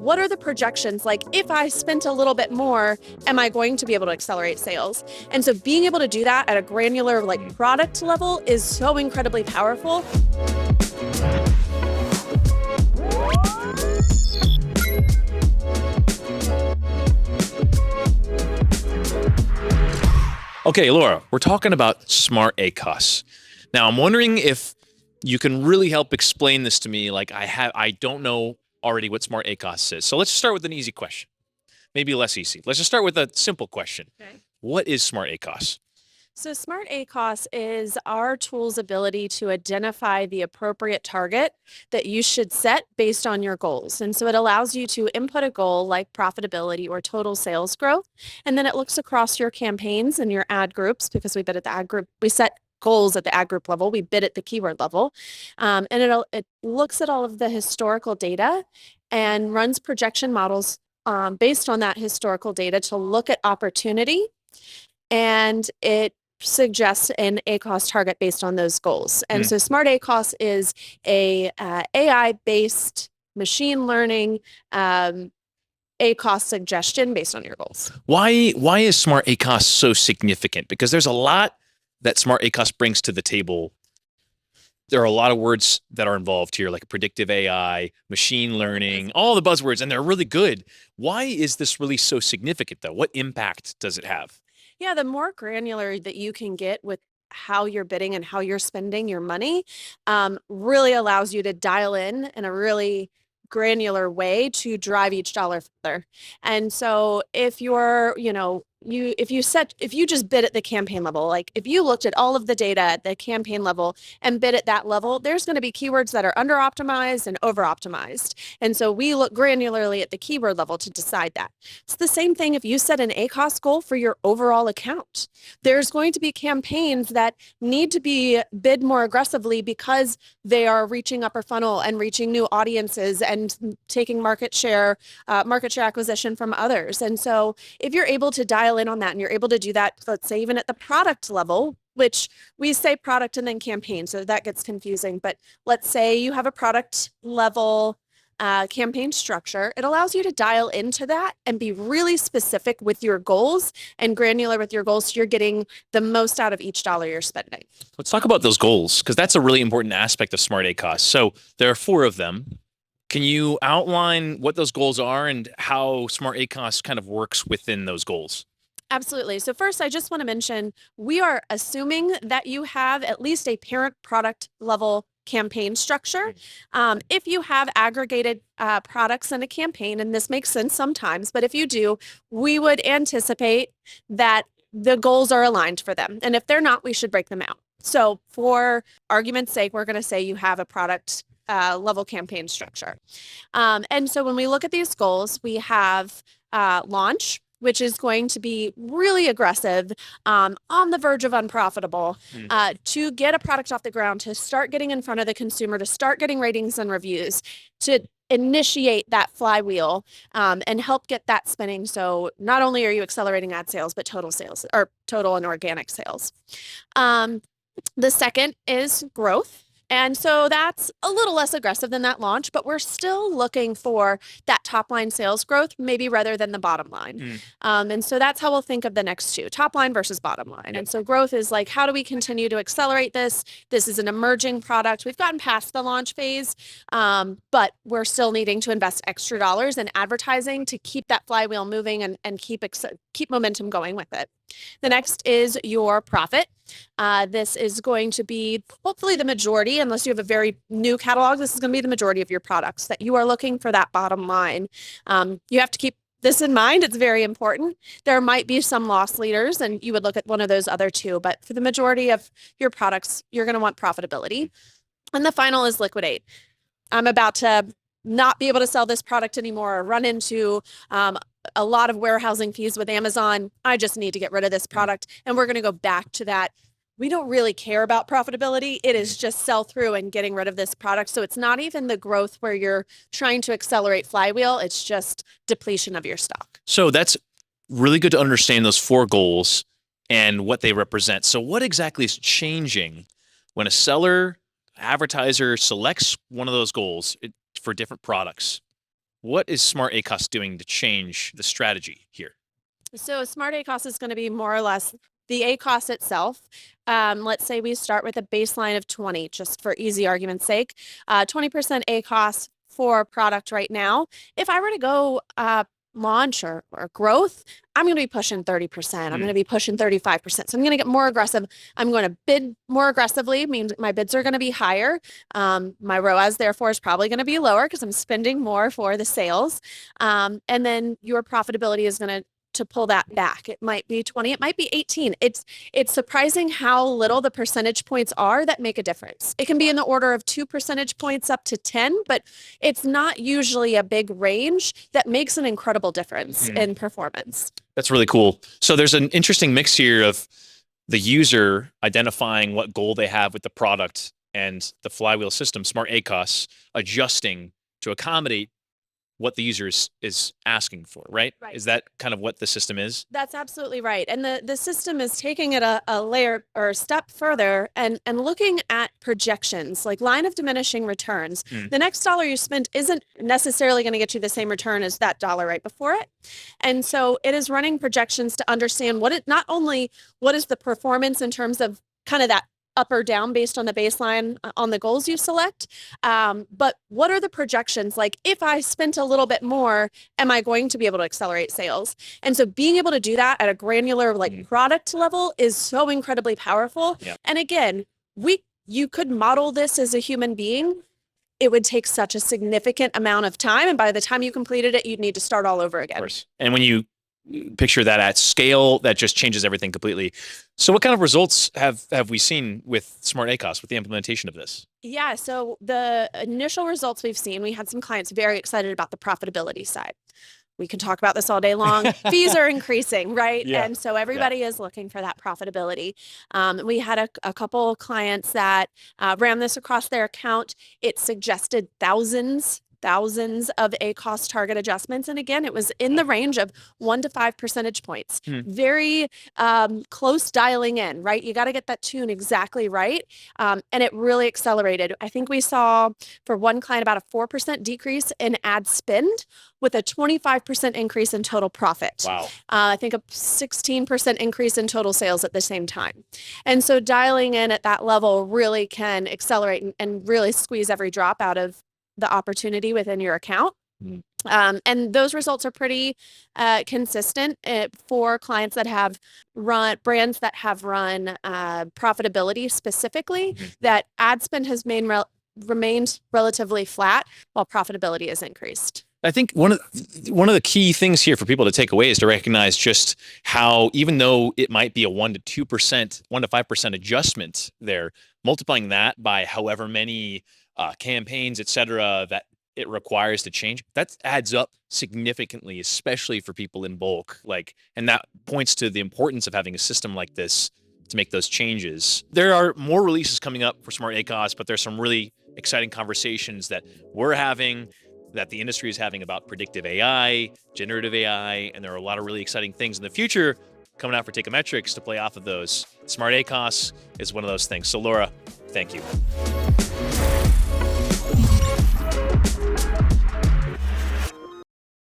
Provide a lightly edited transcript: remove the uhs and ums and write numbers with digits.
what are the projections? Like, if I spent a little bit more, am I going to be able to accelerate sales? And so being able to do that at a granular, like, product level is so incredibly powerful. Okay, Laura, we're talking about SmartACOS. Now, I'm wondering if you can really help explain this to me. Like, I don't know already what SmartACOS is. So let's start with an easy question. Maybe less easy. Let's just start with a simple question. Okay. What is SmartACOS? So SmartACOS is our tool's ability to identify the appropriate target that you should set based on your goals. And so it allows you to input a goal like profitability or total sales growth. And then it looks across your campaigns and your ad groups, because we bid at the ad group. We set goals at the ad group level. We bid at the keyword level. And it looks at all of the historical data and runs projection models based on that historical data to look at opportunity. And it suggests an ACOS target based on those goals. And so SmartACOS is a AI-based machine learning ACOS suggestion based on your goals. Why is SmartACOS so significant? Because there's a lot that SmartACOS brings to the table. There are a lot of words that are involved here, like predictive AI, machine learning, all the buzzwords, and they're really good. Why is this really so significant, though? What impact does it have? Yeah, the more granular that you can get with how you're bidding and how you're spending your money really allows you to dial in a really granular way to drive each dollar further. And so if you're, if you just bid at the campaign level, like if you looked at all of the data at the campaign level and bid at that level, there's going to be keywords that are under optimized and over optimized. And so we look granularly at the keyword level to decide that. It's the same thing if you set an ACOS goal for your overall account. There's going to be campaigns that need to be bid more aggressively because they are reaching upper funnel and reaching new audiences and taking market share acquisition from others. And so if you're able to dial in on that and you're able to do that, let's say even at the product level, which we say product and then campaign, so that gets confusing. But let's say you have a product level campaign structure. It allows you to dial into that and be really specific with your goals and granular with your goals so you're getting the most out of each dollar you're spending. Let's talk about those goals, because that's a really important aspect of SmartACOS. So there are 4 of them. Can you outline what those goals are and how SmartACOS kind of works within those goals? Absolutely. So first, I just want to mention, we are assuming that you have at least a parent product level campaign structure. If you have aggregated products in a campaign, and this makes sense sometimes, but if you do, we would anticipate that the goals are aligned for them. And if they're not, we should break them out. So for argument's sake, we're going to say you have a product level campaign structure. And so when we look at these goals, we have launch, which is going to be really aggressive, on the verge of unprofitable, to get a product off the ground, to start getting in front of the consumer, to start getting ratings and reviews, to initiate that flywheel and help get that spinning. So not only are you accelerating ad sales, but total sales, or total and organic sales. The second is growth. And so that's a little less aggressive than that launch, but we're still looking for that top line sales growth, maybe rather than the bottom line. And so that's how we'll think of the next 2, top line versus bottom line. And so growth is like, how do we continue to accelerate this? This is an emerging product. We've gotten past the launch phase, but we're still needing to invest extra dollars in advertising to keep that flywheel moving and keep momentum going with it. The next is your profit. This is going to be hopefully the majority, unless you have a very new catalog, this is going to be the majority of your products that you are looking for that bottom line. You have to keep this in mind. It's very important. There might be some loss leaders, and you would look at one of those other 2, but for the majority of your products, you're going to want profitability. And the final is liquidate. I'm about to not be able to sell this product anymore, or run into a lot of warehousing fees with Amazon. I just need to get rid of this product. And we're going to go back to that. We don't really care about profitability. It is just sell through and getting rid of this product. So it's not even the growth where you're trying to accelerate flywheel. It's just depletion of your stock. So that's really good to understand those 4 goals and what they represent. So what exactly is changing when a seller, advertiser selects one of those goals for different products? What is SmartACOS doing to change the strategy here? So SmartACOS is going to be more or less the ACOS itself. Let's say we start with a baseline of 20, just for easy argument's sake. 20% ACOS for a product right now. If I were to go launch or growth, I'm going to be pushing 30%. I'm going to be pushing 35%. So I'm going to get more aggressive. I'm going to bid more aggressively, means my bids are going to be higher. My ROAS, therefore, is probably going to be lower because I'm spending more for the sales. And then your profitability is going to pull that back. It might be 20, it might be 18. It's surprising how little the percentage points are that make a difference. It can be in the order of 2 percentage points up to 10, but it's not usually a big range that makes an incredible difference in performance. That's really cool. So there's an interesting mix here of the user identifying what goal they have with the product and the flywheel system, SmartACOS, adjusting to accommodate what the user is asking for, right? Is that kind of what the system is? That's absolutely right. And the system is taking it a layer or a step further and looking at projections, like line of diminishing returns. The next dollar you spent isn't necessarily going to get you the same return as that dollar right before it. And so it is running projections to understand not only what is the performance in terms of kind of that up or down based on the baseline on the goals you select. But what are the projections? Like, if I spent a little bit more, am I going to be able to accelerate sales? And so being able to do that at a granular product level is so incredibly powerful. And again, you could model this as a human being. It would take such a significant amount of time. And by the time you completed it, you'd need to start all over again. Of course. And when you picture that at scale, that just changes everything completely. So what kind of results have we seen with SmartACOS, with the implementation of this? Yeah, so the initial results we've seen, we had some clients very excited about the profitability side. We can talk about this all day long. Fees are increasing, right? And so everybody is looking for that profitability. We had a couple clients that ran this across their account. It suggested thousands of ACOS target adjustments. And again, it was in the range of 1 to 5 percentage points. Very close dialing in, right? You got to get that tune exactly right. And it really accelerated. I think we saw for one client about a 4% decrease in ad spend with a 25% increase in total profit. Wow. I think a 16% increase in total sales at the same time. And so dialing in at that level really can accelerate and really squeeze every drop out of the opportunity within your account. And those results are pretty consistent for clients that have run brands that have run profitability specifically, that ad spend has remained relatively flat while profitability has increased. I think one of the key things here for people to take away is to recognize just how, even though it might be a 1 to 2%, 1 to 5% adjustment there, multiplying that by however many campaigns, et cetera, that it requires to change, that adds up significantly, especially for people in bulk. And that points to the importance of having a system like this to make those changes. There are more releases coming up for SmartACOS, but there's some really exciting conversations that we're having, that the industry is having about predictive AI, generative AI, and there are a lot of really exciting things in the future coming out for Teikametrics to play off of those. SmartACOS is one of those things. So Laura, thank you.